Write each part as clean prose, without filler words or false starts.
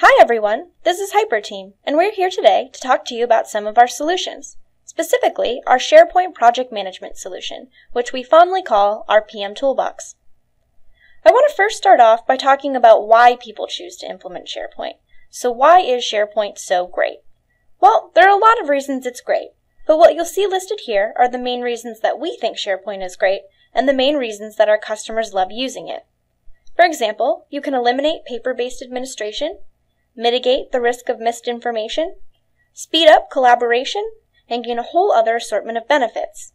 Hi everyone, this is Hyperteam, and we're here today to talk to you about some of our solutions, specifically our SharePoint Project Management solution, which we fondly call our PM ToolBox. I want to first start off by talking about why people choose to implement SharePoint. So why is SharePoint so great? Well, there are a lot of reasons it's great, but what you'll see listed here are the main reasons that we think SharePoint is great and the main reasons that our customers love using it. For example, you can eliminate paper-based administration, mitigate the risk of missed information, speed up collaboration, and gain a whole other assortment of benefits.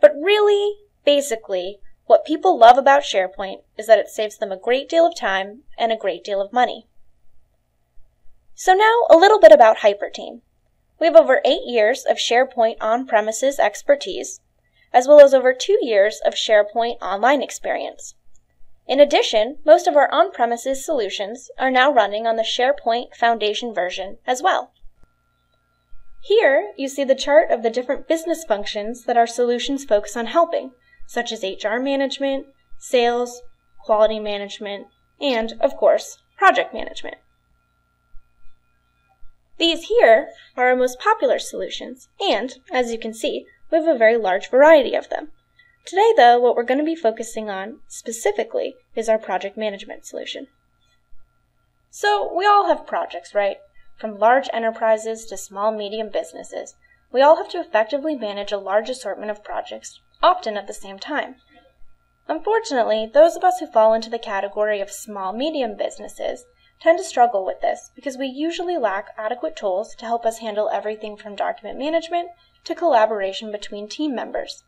But really, basically, what people love about SharePoint is that it saves them a great deal of time and a great deal of money. So now, a little bit about Hyperteam. We have over 8 years of SharePoint on-premises expertise, as well as over 2 years of SharePoint online experience. In addition, most of our on-premises solutions are now running on the SharePoint Foundation version as well. Here, you see the chart of the different business functions that our solutions focus on helping, such as HR management, sales, quality management, and, of course, project management. These here are our most popular solutions, and, as you can see, we have a very large variety of them. Today, though, what we're going to be focusing on specifically is our project management solution. So, we all have projects, right? From large enterprises to small, medium businesses, we all have to effectively manage a large assortment of projects, often at the same time. Unfortunately, those of us who fall into the category of small, medium businesses tend to struggle with this because we usually lack adequate tools to help us handle everything from document management to collaboration between team members.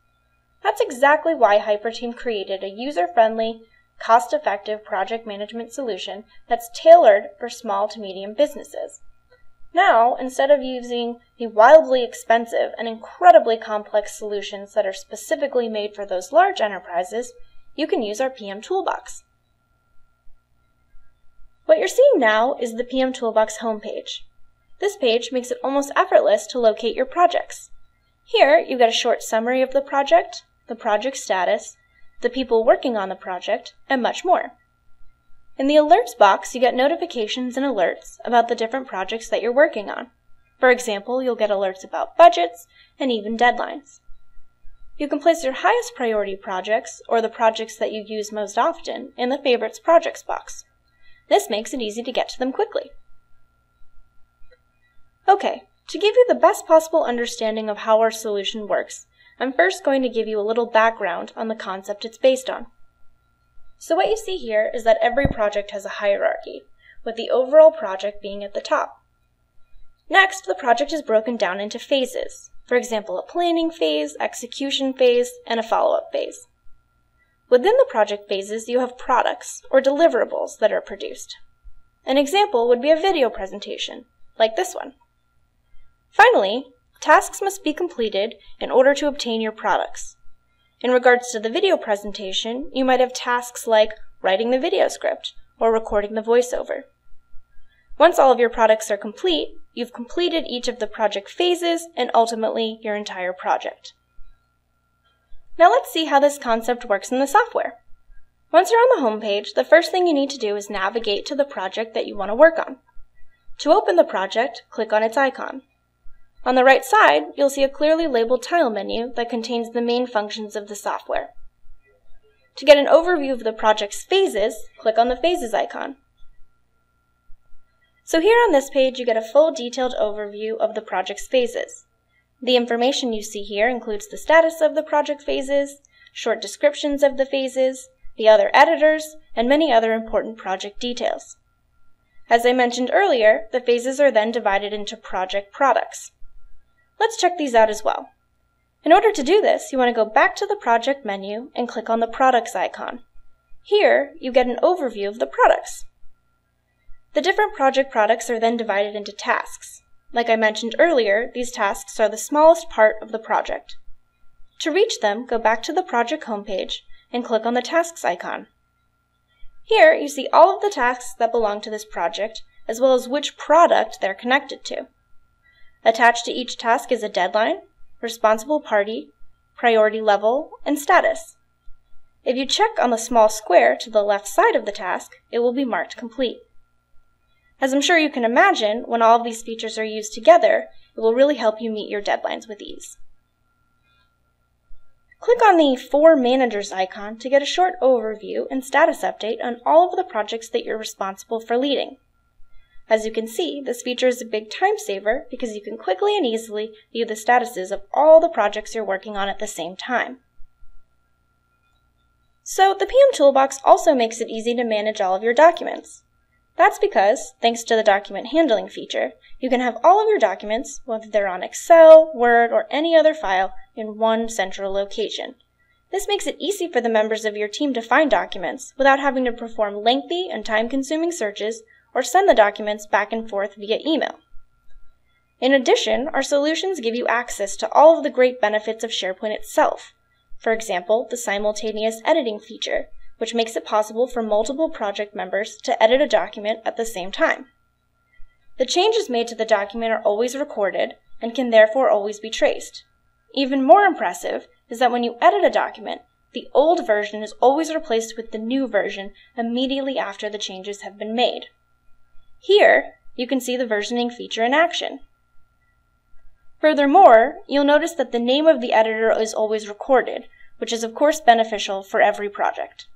That's exactly why Hyperteam created a user-friendly, cost-effective project management solution that's tailored for small to medium businesses. Now, instead of using the wildly expensive and incredibly complex solutions that are specifically made for those large enterprises, you can use our PM ToolBox. What you're seeing now is the PM ToolBox homepage. This page makes it almost effortless to locate your projects. Here, you get a short summary of the project status, the people working on the project, and much more. In the alerts box, you get notifications and alerts about the different projects that you're working on. For example, you'll get alerts about budgets and even deadlines. You can place your highest priority projects, or the projects that you use most often, in the Favorites Projects box. This makes it easy to get to them quickly. Okay, to give you the best possible understanding of how our solution works, I'm first going to give you a little background on the concept it's based on. So what you see here is that every project has a hierarchy, with the overall project being at the top. Next, the project is broken down into phases, for example, a planning phase, execution phase, and a follow-up phase. Within the project phases, you have products, or deliverables, that are produced. An example would be a video presentation, like this one. Finally, tasks must be completed in order to obtain your products. In regards to the video presentation, you might have tasks like writing the video script or recording the voiceover. Once all of your products are complete, you've completed each of the project phases and ultimately your entire project. Now let's see how this concept works in the software. Once you're on the home page, the first thing you need to do is navigate to the project that you want to work on. To open the project, click on its icon. On the right side, you'll see a clearly labeled tile menu that contains the main functions of the software. To get an overview of the project's phases, click on the Phases icon. So here on this page, you get a full detailed overview of the project's phases. The information you see here includes the status of the project phases, short descriptions of the phases, the other editors, and many other important project details. As I mentioned earlier, the phases are then divided into project products. Let's check these out as well. In order to do this, you want to go back to the project menu and click on the Products icon. Here, you get an overview of the products. The different project products are then divided into tasks. Like I mentioned earlier, these tasks are the smallest part of the project. To reach them, go back to the project homepage and click on the Tasks icon. Here, you see all of the tasks that belong to this project, as well as which product they're connected to. Attached to each task is a deadline, responsible party, priority level, and status. If you check on the small square to the left side of the task, it will be marked complete. As I'm sure you can imagine, when all of these features are used together, it will really help you meet your deadlines with ease. Click on the For Managers icon to get a short overview and status update on all of the projects that you're responsible for leading. As you can see, this feature is a big time saver because you can quickly and easily view the statuses of all the projects you're working on at the same time. So the PM Toolbox also makes it easy to manage all of your documents. That's because, thanks to the document handling feature, you can have all of your documents, whether they're on Excel, Word, or any other file, in one central location. This makes it easy for the members of your team to find documents without having to perform lengthy and time-consuming searches or send the documents back and forth via email. In addition, our solutions give you access to all of the great benefits of SharePoint itself. For example, the simultaneous editing feature, which makes it possible for multiple project members to edit a document at the same time. The changes made to the document are always recorded and can therefore always be traced. Even more impressive is that when you edit a document, the old version is always replaced with the new version immediately after the changes have been made. Here, you can see the versioning feature in action. Furthermore, you'll notice that the name of the editor is always recorded, which is of course beneficial for every project.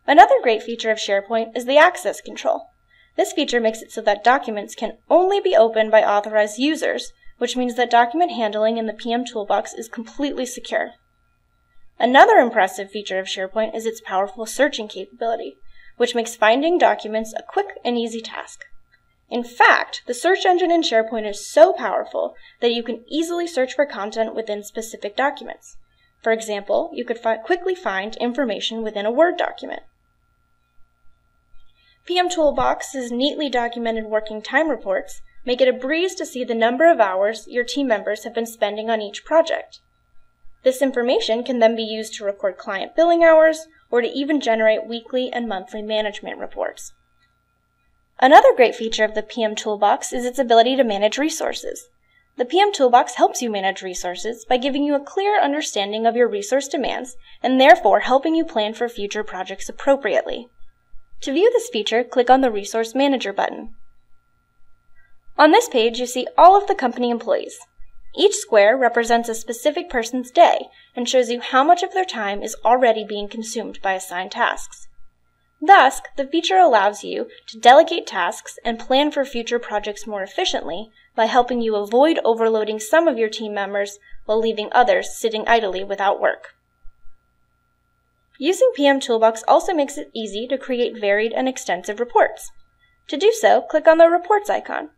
Another great feature of SharePoint is the access control. This feature makes it so that documents can only be opened by authorized users, which means that document handling in the PM Toolbox is completely secure. Another impressive feature of SharePoint is its powerful searching capability, which makes finding documents a quick and easy task. In fact, the search engine in SharePoint is so powerful that you can easily search for content within specific documents. For example, you could quickly find information within a Word document. PM Toolbox's neatly documented working time reports make it a breeze to see the number of hours your team members have been spending on each project. This information can then be used to record client billing hours or to even generate weekly and monthly management reports. Another great feature of the PM Toolbox is its ability to manage resources. The PM Toolbox helps you manage resources by giving you a clear understanding of your resource demands and therefore helping you plan for future projects appropriately. To view this feature, click on the Resource Manager button. On this page, you see all of the company employees. Each square represents a specific person's day and shows you how much of their time is already being consumed by assigned tasks. Thus, the feature allows you to delegate tasks and plan for future projects more efficiently by helping you avoid overloading some of your team members while leaving others sitting idly without work. Using PM Toolbox also makes it easy to create varied and extensive reports. To do so, click on the Reports icon.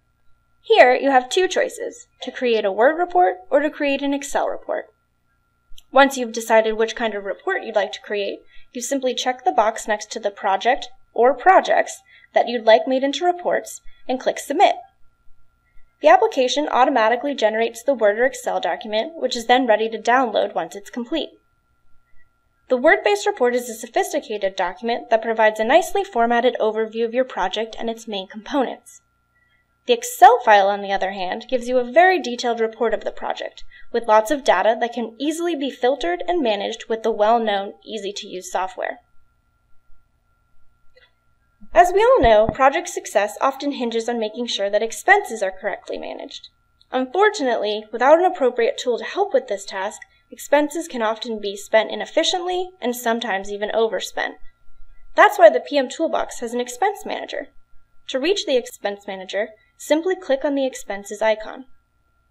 Here, you have two choices, to create a Word report or to create an Excel report. Once you've decided which kind of report you'd like to create, you simply check the box next to the project or projects that you'd like made into reports and click Submit. The application automatically generates the Word or Excel document, which is then ready to download once it's complete. The Word-based report is a sophisticated document that provides a nicely formatted overview of your project and its main components. The Excel file, on the other hand, gives you a very detailed report of the project, with lots of data that can easily be filtered and managed with the well-known, easy-to-use software. As we all know, project success often hinges on making sure that expenses are correctly managed. Unfortunately, without an appropriate tool to help with this task, expenses can often be spent inefficiently and sometimes even overspent. That's why the PM Toolbox has an expense manager. To reach the expense manager, simply click on the expenses icon.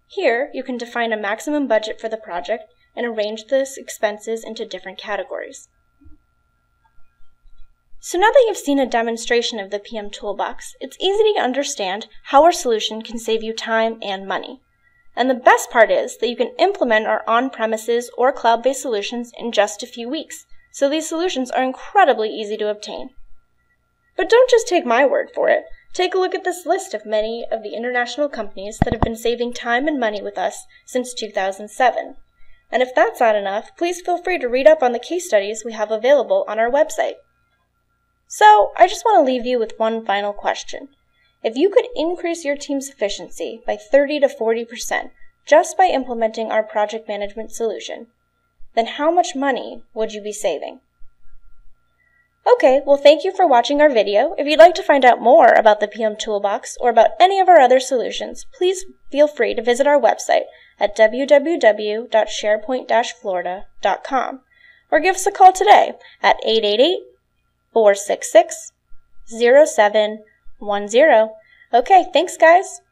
Here, you can define a maximum budget for the project and arrange the expenses into different categories. So now that you've seen a demonstration of the PM Toolbox, it's easy to understand how our solution can save you time and money. And the best part is that you can implement our on-premises or cloud-based solutions in just a few weeks, so these solutions are incredibly easy to obtain. But don't just take my word for it. Take a look at this list of many of the international companies that have been saving time and money with us since 2007. And if that's not enough, please feel free to read up on the case studies we have available on our website. So, I just want to leave you with one final question. If you could increase your team's efficiency by 30 to 40% just by implementing our project management solution, then how much money would you be saving? Okay, well thank you for watching our video. If you'd like to find out more about the PM Toolbox or about any of our other solutions, please feel free to visit our website at www.sharepoint-florida.com or give us a call today at 888-466-0710. Okay, thanks guys.